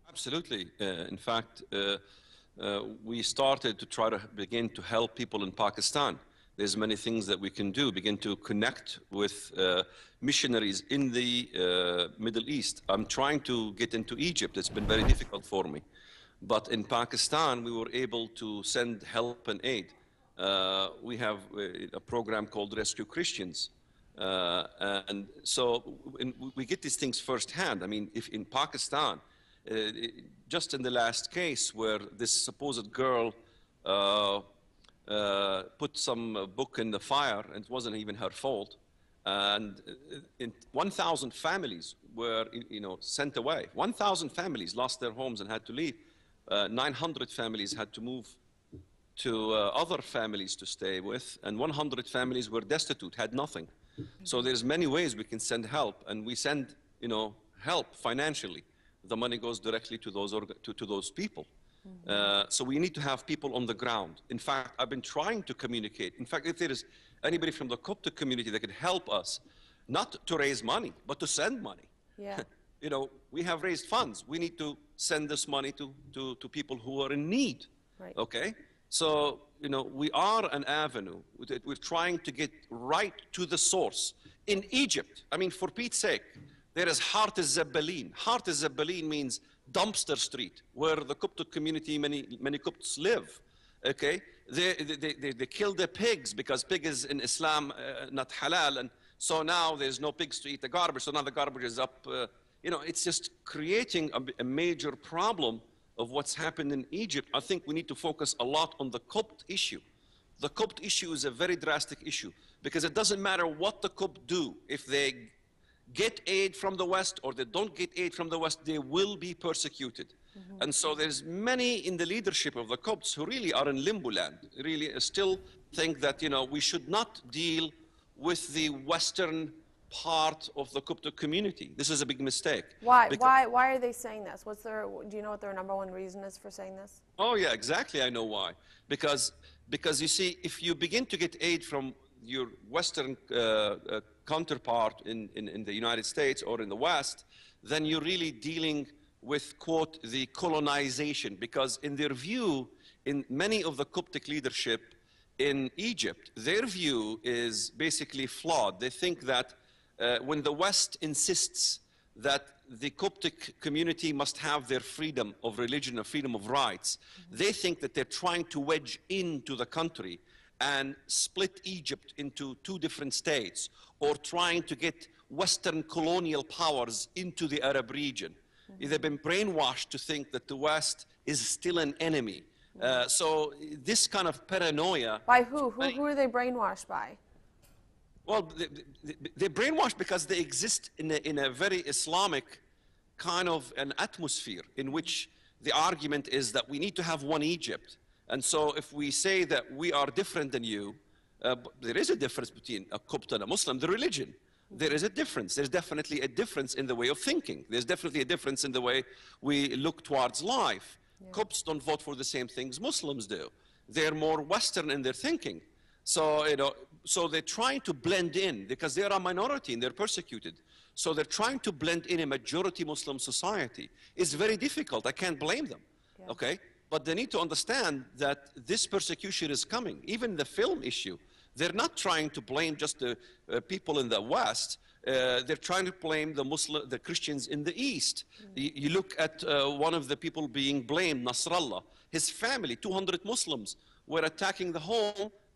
Absolutely. In fact, we started to try to begin to help people in Pakistan. There's many things that we can do, begin to connect with missionaries in the Middle East. I'm trying to get into Egypt. It's been very difficult for me. But in Pakistan, we were able to send help and aid. We have a program called Rescue Christians. And so we get these things firsthand. I mean, if in Pakistan, just in the last case where this supposed girl put some book in the fire, and it wasn't even her fault, and 1,000 families were, sent away. 1,000 families lost their homes and had to leave. 900 families had to move to other families to stay with, and 100 families were destitute, had nothing. So there's many ways we can send help, and we send, help financially. The money goes directly to those people. So we need to have people on the ground. In fact, I've been trying to communicate. In fact, if there is anybody from the Coptic community that can help us, not to raise money, but to send money. Yeah. We have raised funds. We need to send this money to people who are in need. Right. Okay? So, we are an avenue. We're trying to get right to the source. In Egypt, I mean, for Pete's sake, there is Hart al-Zabbalin. Hart al-Zabbalin means dumpster street, where the Coptic community, many Copts live. Okay? They kill the pigs because pig is in Islam not halal, and so now there's no pigs to eat the garbage, so now the garbage is up. It's just creating a major problem of what's happened in Egypt. I think we need to focus a lot on the Copt issue. The Copt issue is a very drastic issue because it doesn't matter what the Copt do. If they get aid from the West or they don't get aid from the West, they will be persecuted. And so there's many in the leadership of the Copts who really are in limbo land, really still think that, we should not deal with the Western part of the Coptic community. This is a big mistake. Why are they saying this? Do you know what their number one reason is for saying this? Oh yeah, exactly, I know why. Because you see, if you begin to get aid from your Western counterpart in the United States or in the West, then you're really dealing with, quote, the colonization, because in their view, in many of the Coptic leadership in Egypt, their view is basically flawed. They think that when the West insists that the Coptic community must have their freedom of religion or freedom of rights, they think that they're trying to wedge into the country and split Egypt into two different states, or trying to get Western colonial powers into the Arab region. They've been brainwashed to think that the West is still an enemy. So this kind of paranoia... By who? Who are they brainwashed by? Well, they're brainwashed because they exist in a very Islamic kind of an atmosphere in which the argument is that we need to have one Egypt. And so if we say that we are different than you, there is a difference between a Copt and a Muslim, the religion. There is a difference. There's definitely a difference in the way of thinking. There's definitely a difference in the way we look towards life. Yeah. Copts don't vote for the same things Muslims do. They're more Western in their thinking. So, so they're trying to blend in because they are a minority and they're persecuted. So they're trying to blend in a majority Muslim society. It's very difficult. I can't blame them. Yeah. Okay? But they need to understand that this persecution is coming. Even the film issue, they're not trying to blame just the people in the West. They're trying to blame the Christians in the East. You look at one of the people being blamed, Nasrallah. His family, 200 Muslims, were attacking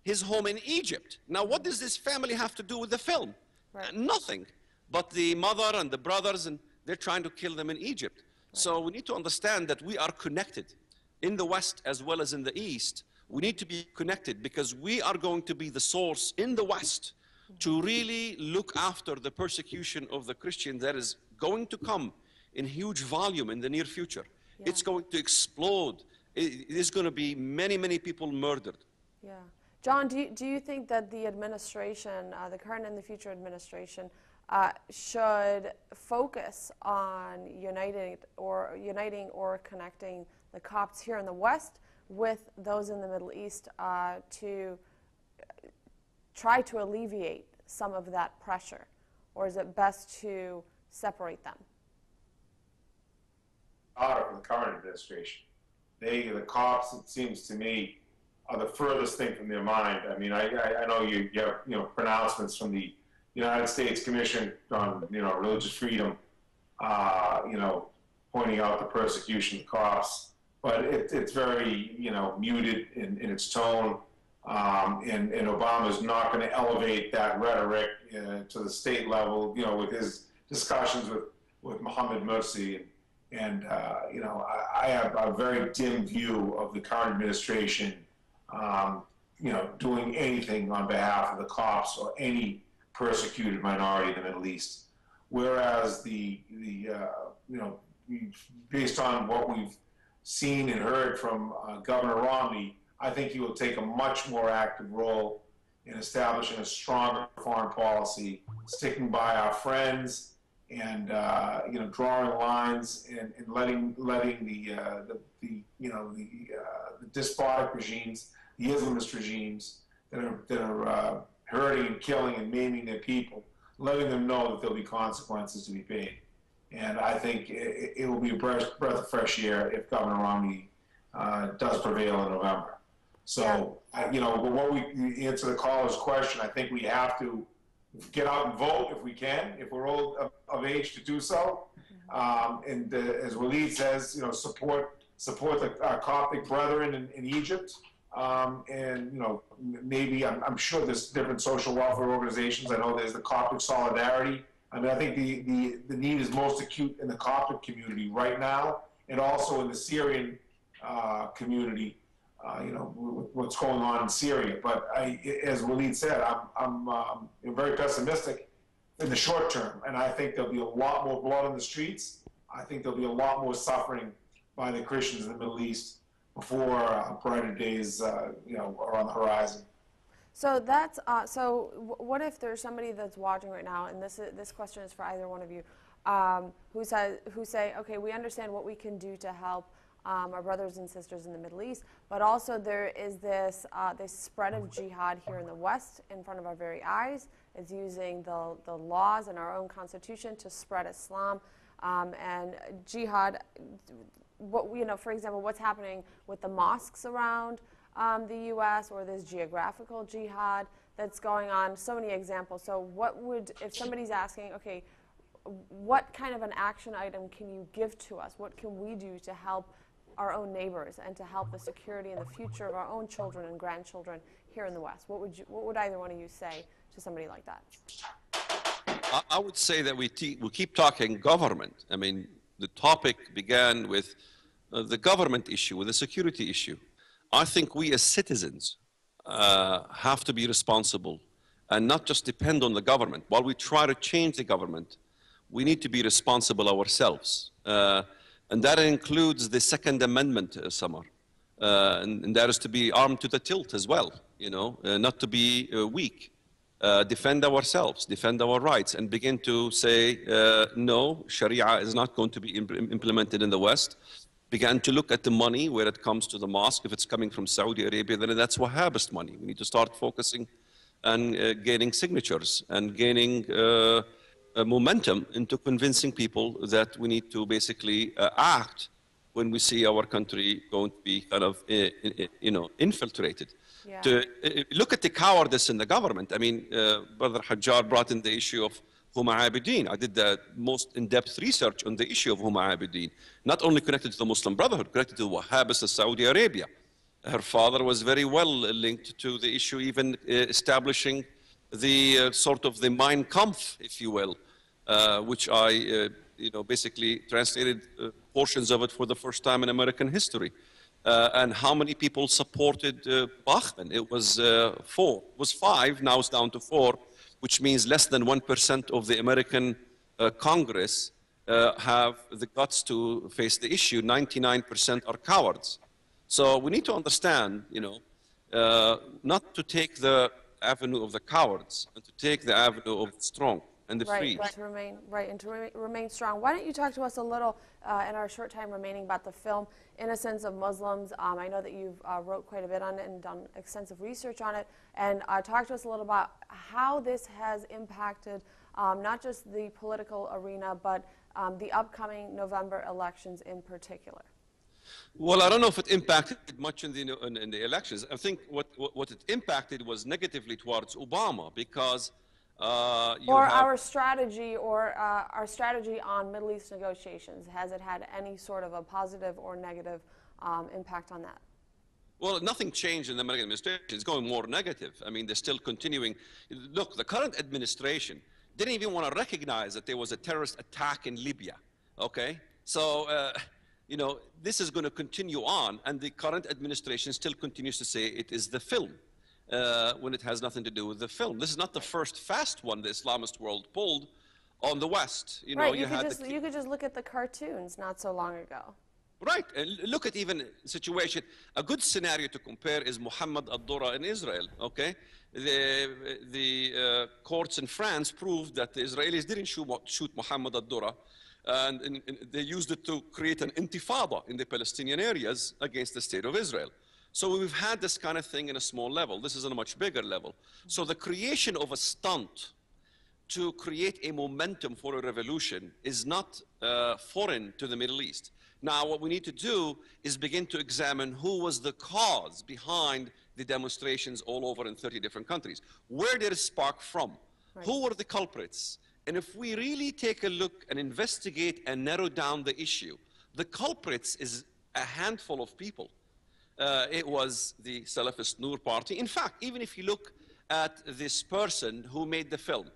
his home in Egypt. Now, what does this family have to do with the film? Right. Nothing. But the mother and the brothers, and they're trying to kill them in Egypt. Right. So we need to understand that we are connected in the West as well as in the East. We need to be connected because we are going to be the source in the West to really look after the persecution of the Christians that is going to come in huge volume in the near future. Yeah. It's going to explode. It is going to be many, many people murdered. Yeah. John, do you think that the administration, the current and the future administration, should focus on uniting or connecting the Copts here in the West with those in the Middle East to try to alleviate some of that pressure? Or is it best to separate them? Out of the current administration. The Copts, it seems to me, are the furthest thing from their mind. I mean, I know you have pronouncements from the United States Commission on religious freedom, pointing out the persecution of Copts, but it's very muted in its tone, and Obama's not going to elevate that rhetoric to the state level, with his discussions with Mohammed Morsi. And I have a very dim view of the current administration, doing anything on behalf of the Copts or any persecuted minority in the Middle East. Whereas based on what we've seen and heard from Governor Romney, I think he will take a much more active role in establishing a stronger foreign policy, sticking by our friends, and drawing lines and letting the despotic regimes, the Islamist regimes that are hurting and killing and maiming their people, letting them know that there'll be consequences to be paid. And I think it will be a breath of fresh air if Governor Romney does prevail in November. So, what we answer the caller's question, I think we have to get out and vote if we can, if we're old of age to do so. And as Walid says, support the Coptic brethren in Egypt. And maybe I'm sure there's different social welfare organizations. I know there's the Coptic Solidarity. I mean, I think the need is most acute in the Coptic community right now, and also in the Syrian community. What's going on in Syria. But as Walid said, I'm very pessimistic in the short term, and I think there'll be a lot more blood on the streets. I think there'll be a lot more suffering by the Christians in the Middle East before brighter days, are on the horizon. So that's what if there's somebody that's watching right now, and this question is for either one of you, who say, okay, we understand what we can do to help our brothers and sisters in the Middle East, but also there is this spread of jihad here in the West in front of our very eyes. It's using the laws in our own constitution to spread Islam, and jihad. For example, what's happening with the mosques around the U.S. or this geographical jihad that's going on. So many examples. So if somebody's asking, okay, what kind of an action item can you give to us? What can we do to help our own neighbors and to help the security and the future of our own children and grandchildren here in the West? What would either one of you say to somebody like that? I would say that we keep talking government. I mean, the topic began with the government issue, with the security issue. I think we as citizens have to be responsible and not just depend on the government. While we try to change the government, we need to be responsible ourselves. And that includes the Second Amendment, Samar. And that is to be armed to the tilt as well, not to be weak. Defend ourselves, defend our rights, and begin to say, no, Sharia is not going to be implemented in the West. Began to look at the money where it comes to the mosque. If it's coming from Saudi Arabia, then that's Wahhabist money. We need to start focusing on gaining signatures and gaining momentum into convincing people that we need to basically act when we see our country going to be kind of, infiltrated. Yeah. To look at the cowardice in the government. I mean, Brother Hajjar brought in the issue of Huma Abedin. I did the most in-depth research on the issue of Huma Abedin, not only connected to the Muslim Brotherhood, connected to Wahhabis of Saudi Arabia. Her father was very well linked to the issue, even establishing the sort of the Mein Kampf, if you will, which I basically translated portions of it for the first time in American history. And how many people supported Bachman? It was 4. It was 5, now it's down to 4, which means less than 1% of the American Congress have the guts to face the issue. 99% are cowards. So we need to understand, not to take the avenue of the cowards, and to take the avenue of the strong and the free. And to remain strong. Why don't you talk to us a little in our short time remaining about the film Innocence of Muslims? I know that you've wrote quite a bit on it and done extensive research on it, and talk to us a little about how this has impacted not just the political arena, but the upcoming November elections in particular. Well, I don't know if it impacted much in the elections. I think what it impacted was negatively towards Obama, because our strategy on Middle East negotiations. Has it had any sort of a positive or negative impact on that? Well, nothing changed in the American administration. It's going more negative. I mean, they're still continuing. Look, the current administration didn't even want to recognize that there was a terrorist attack in Libya, okay? So, this is going to continue on, and the current administration still continues to say it is the film, when it has nothing to do with the film. This is not the first fast one the Islamist world pulled on the West. You could just look at the cartoons not so long ago. Right, and look at even situation. A good scenario to compare is Muhammad al-Dura in Israel, okay? The courts in France proved that the Israelis didn't shoot Muhammad al-Dura, and they used it to create an intifada in the Palestinian areas against the state of Israel. So we've had this kind of thing in a small level. This is on a much bigger level. So the creation of a stunt to create a momentum for a revolution is not foreign to the Middle East. Now, what we need to do is begin to examine who was the cause behind the demonstrations all over in 30 different countries. Where did it spark from? Right. Who were the culprits? And if we really take a look and investigate and narrow down the issue, the culprits is a handful of people. It was the Salafist Noor party. In fact, even if you look at this person who made the film,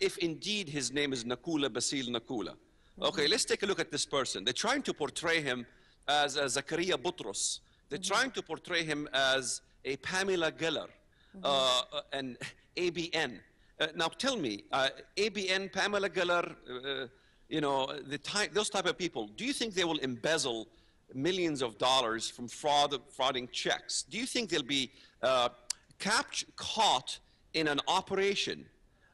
if indeed his name is Nakula Basil Nakula, okay, let's take a look at this person. They're trying to portray him as a Zakaria Butros. They're trying to portray him as a Pamela Geller, and ABN. Now tell me, ABN, Pamela Geller, those type of people, do you think they will embezzle millions of dollars from frauding checks? Do you think they'll be caught in an operation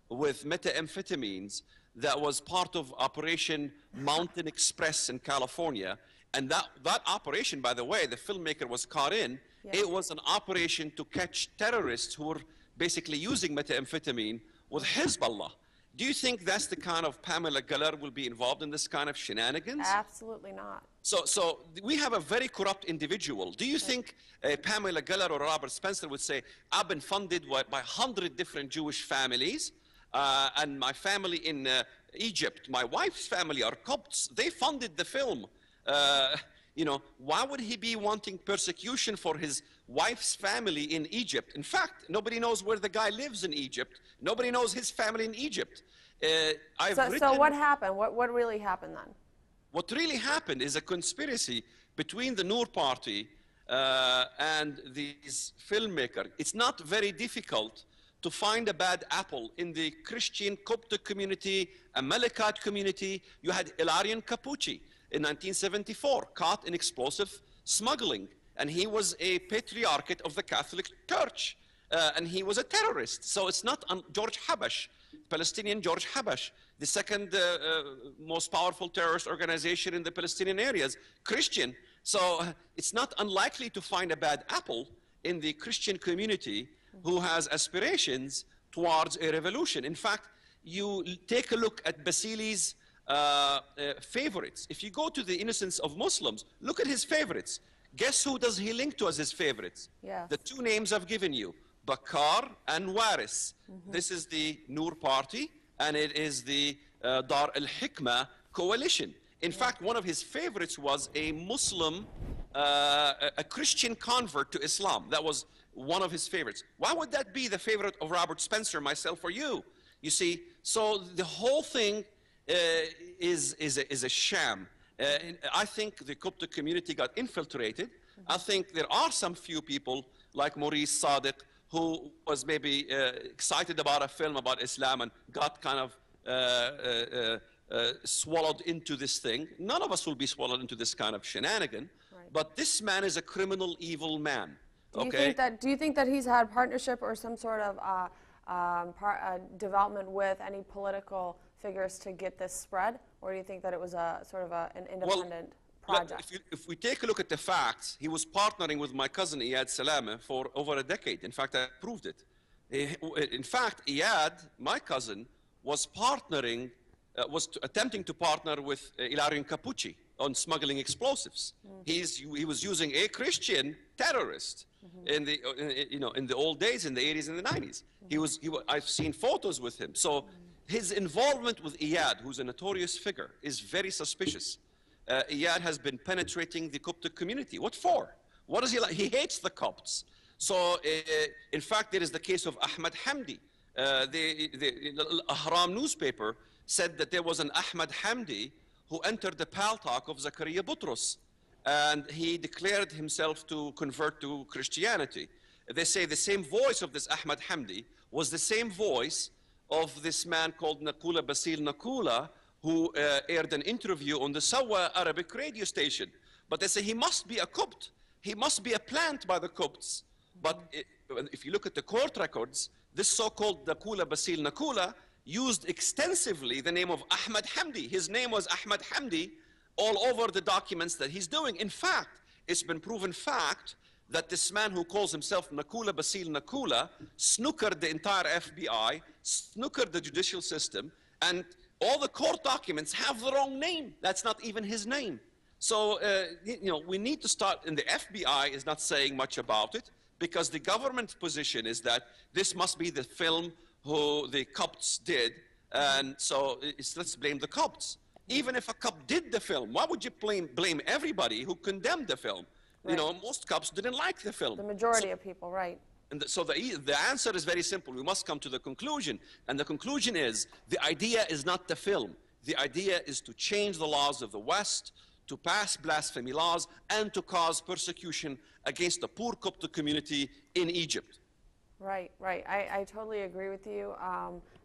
with methamphetamines that was part of Operation Mountain Express in California? And that operation, by the way, the filmmaker was caught in. Yeah. It was an operation to catch terrorists who were basically using methamphetamine with Hezbollah. Do you think that's the kind of Pamela Geller will be involved in this kind of shenanigans? Absolutely not. So we have a very corrupt individual. Do you think Pamela Geller or Robert Spencer would say, I've been funded by 100 different Jewish families, and my family in Egypt, my wife's family are Copts, they funded the film. Why would he be wanting persecution for his wife's family in Egypt? In fact, nobody knows where the guy lives in Egypt. Nobody knows his family in Egypt. So what happened? What really happened then? What really happened is a conspiracy between the Noor party and these filmmakers. It's not very difficult to find a bad apple in the Christian Coptic community, Amalekite community. You had Ilarion Capucci in 1974, caught in explosive smuggling. And he was a patriarchate of the Catholic Church. And he was a terrorist. So it's not George Habash, Palestinian George Habash, the second most powerful terrorist organization in the Palestinian areas, Christian. So it's not unlikely to find a bad apple in the Christian community who has aspirations towards a revolution. In fact, you take a look at Basili's favorites. If you go to the Innocence of Muslims, look at his favorites. Guess who does he link to as his favorites? Yeah. The two names I've given you, Bakar and Waris. This is the Noor party, and it is the Dar al-Hikmah coalition. In fact, one of his favorites was a Muslim, a Christian convert to Islam. That was one of his favorites. Why would that be the favorite of Robert Spencer, myself, or you? You see, so the whole thing is a sham. I think the Coptic community got infiltrated. I think there are some few people like Maurice Sadiq who was maybe excited about a film about Islam and got kind of swallowed into this thing. None of us will be swallowed into this kind of shenanigan. Right. But this man is a criminal, evil man. Do you think that he's had partnership or some sort of development with any political figures to get this spread, or do you think that it was a sort of an independent project? If we take a look at the facts, he was partnering with my cousin Iyad Salama for over a decade. In fact, I proved it. In fact, Iyad, my cousin, was partnering, attempting to partner with Ilarion Capucci on smuggling explosives. He was using a Christian terrorist in the old days, in the 80s and the 90s. I've seen photos with him. So his involvement with Iyad, who's a notorious figure, is very suspicious. Iyad has been penetrating the Coptic community. What for? What does he like? He hates the Copts. So, in fact, there is the case of Ahmad Hamdi. The Ahram newspaper said that there was an Ahmad Hamdi who entered the paltalk of Zakaria Butros, and he declared himself to convert to Christianity. They say the same voice of this Ahmad Hamdi was the same voice of this man called Nakula Basil Nakula, who aired an interview on the Sawa Arabic radio station. But they say he must be a Copt. He must be a plant by the Copts. But if you look at the court records, this so-called Nakula Basil Nakula used extensively the name of Ahmad Hamdi. His name was Ahmad Hamdi all over the documents that he's doing. In fact, it's been proven fact that this man who calls himself Nakula Basil Nakula snookered the entire FBI, snookered the judicial system, and all the court documents have the wrong name. That's not even his name. So, we need to start, and the FBI is not saying much about it, because the government's position is that this must be the film who the Copts did, and so let's blame the Copts. Even if a Copt did the film, why would you blame everybody who condemned the film? Right. Most Copts didn't like the film. The majority of people, right. And so the answer is very simple. We must come to the conclusion. And the conclusion is, the idea is not the film. The idea is to change the laws of the West, to pass blasphemy laws, and to cause persecution against the poor Coptic community in Egypt. Right, right. I totally agree with you.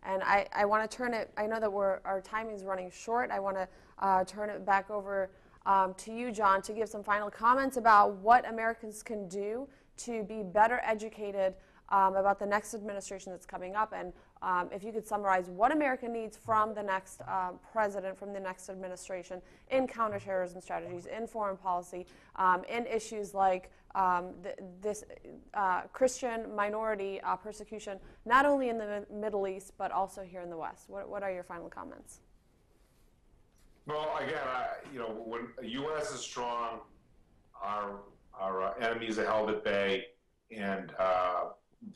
And I want to turn it, I know that our timing is running short. I want to turn it back over to you, John, to give some final comments about what Americans can do to be better educated about the next administration that's coming up, and if you could summarize what America needs from the next president, from the next administration, in counterterrorism strategies, in foreign policy, in issues like this Christian minority persecution, not only in the Middle East, but also here in the West. What are your final comments? Well, again, when the U.S. is strong, our enemies are held at bay, and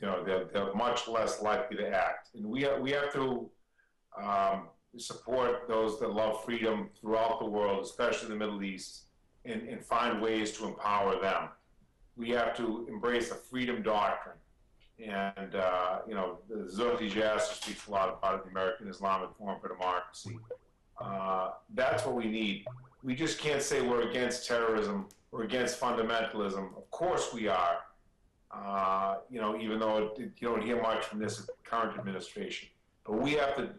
they're much less likely to act. And we have to support those that love freedom throughout the world, especially the Middle East, and find ways to empower them. We have to embrace the freedom doctrine. And, Zuhdi Jasser speaks a lot about it, the American Islamic Forum for Democracy. That's what we need. We just can't say we're against terrorism or against fundamentalism. Of course we are. Even though you don't hear much from this current administration, but we have to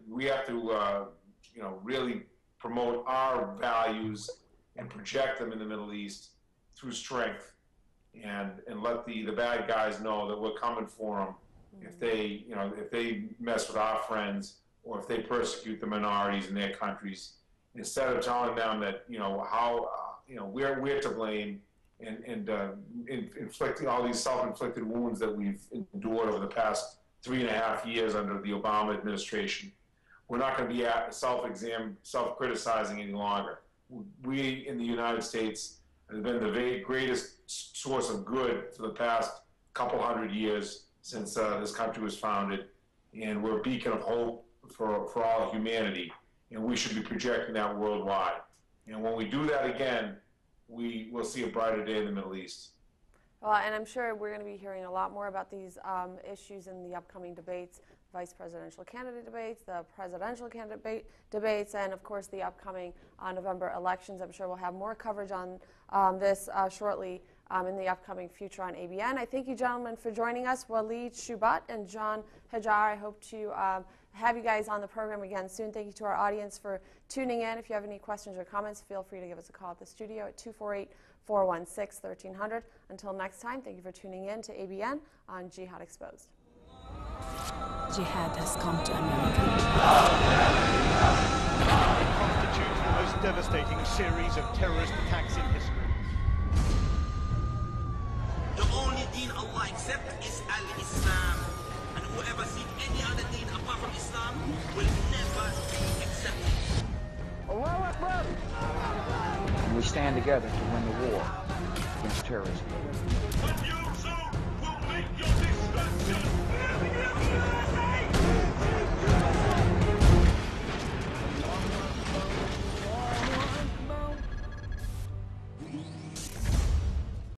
really promote our values and project them in the Middle East through strength, and let the bad guys know that we're coming for them if they mess with our friends or if they persecute the minorities in their countries. Instead of telling them that we're to blame, and inflicting all these self-inflicted wounds that we've endured over the past 3.5 years under the Obama administration. We're not going to be self-criticizing any longer. We in the United States have been the greatest source of good for the past couple hundred years since this country was founded, and we're a beacon of hope, for all humanity, and we should be projecting that worldwide. And when we do that again, we will see a brighter day in the Middle East. Well, and I'm sure we're going to be hearing a lot more about these issues in the upcoming debates, vice presidential candidate debates, the presidential candidate debates, and of course the upcoming November elections. I'm sure we'll have more coverage on this shortly in the upcoming future on ABN. I thank you, gentlemen, for joining us. Walid Shoebat and John Hajar. I hope to have you guys on the program again soon. Thank you to our audience for tuning in. If you have any questions or comments, feel free to give us a call at the studio at 248-416-1300. Until next time, thank you for tuning in to ABN on Jihad Exposed. Jihad has come to America. Constitutes the most devastating series of terrorist attacks in history. The only deen Allah accepts is al-Islam. And whoever seeks any other deen apart from Islam will never be accepted. And we stand together to win the war against terrorism.